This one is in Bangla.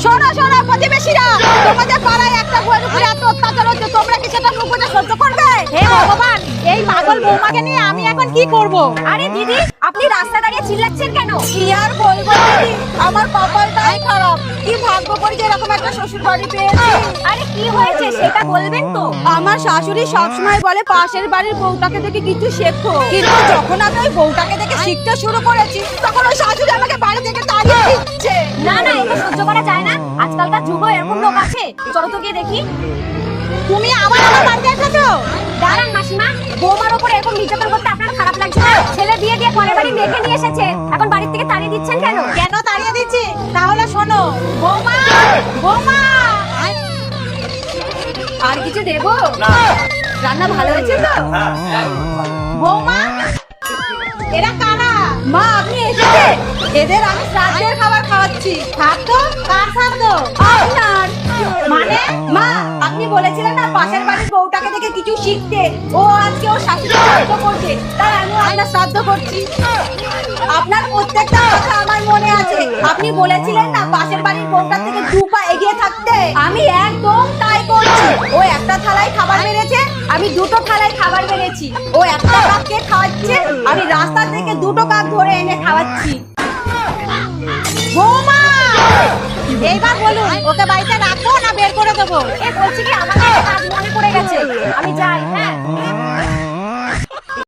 শোনো শোনো প্রতিবেশীরা, তোমাদের পাড়ায় একটা বউয়ের উপরে এত অত্যাচার হচ্ছে, তোমরা কি সেটা মুখ বুজে সহ্য করবে? হে ভগবান, এই পাগল বৌমাকে নিয়ে আমি এখন কি করব? আরে দিদি, আপনি রাস্তা দাঁড়িয়ে চিল্লাচ্ছেন কেন? কি আর বলবো দিদি, আমার কপালটাই খারাপ। কি ভাগ্য করে যে এরকম একটা শ্বশুর বাড়ি পেয়েছি। আরে কি হয়েছে সেটা বলবেন তো? আমার শাশুড়ি সবসময় বলে পাশের বাড়ির বউটাকে দেখে কিছু শেখো, কিন্তু যখন আমি ওই বউটাকে দেখে শিখতে শুরু করেছি তখন ওই শাশুড়ি আমাকে বাড়ি থেকে তাড়িয়ে দিচ্ছে। না না, এটা সহ্য করা যায় না। আজকালকার যুগে এরকম লোক আছে। চলো তো গিয়ে দেখি। তুমি আবার আমার বাড়িতে এসেছো? দাঁড়ান মাসিমা, বৌমার উপর এরকম নির্যাতন করতে আপনার খারাপ লাগছে না? ছেলে বিয়ে দিয়ে পরের বাড়ি মেয়েকে নিয়ে এসেছে, এখন বাড়ির থেকে তাড়িয়ে দিচ্ছেন কেন? কেন তাড়িয়ে দিচ্ছি? তাহলে শোনো বৌমা, বৌমা আর কিছু দেবো? রান্না ভালো হয়েছে তো? বৌমা, এরা কারা? মা আপনি এসেছে? এদের আমি শ্রাদ্ধের খাবার খাওয়াচ্ছি। শ্রাদ্ধ? কার শ্রাদ্ধ? আপনার। মানে মা, আপনি বলেছিলেন না পাশের বাড়ির বউটাকে দেখে কিছু শিখতে, ও আজকে ওর শাশুড়ি শ্রাদ্ধ করছে, তাই আমি আপনার শ্রাদ্ধ করছি। আপনার প্রত্যেকটা কথা আমার মনে আছে। আপনি বলেছিলেন না পাশের বাড়ির বউটার থেকে 2 পা এগিয়ে থাকতে, আমি একদম তাই করছি। ও একটা থালায় খাবার মেরেছে, আমি 2টো থালায় খাবার মেরেছি। ও একটা কাককে খাওয়াচ্ছে, আমি রাস্তা থেকে 2টো কাক ধরে এনে খাওয়াচ্ছি। বৌমা, এইবার বলুন ওকে বাড়িতে রাখবো না বের করে দেবো? বলছি কি, আমাকে কাজ মনে পড়ে গেছে, আমি যাই। হ্যাঁ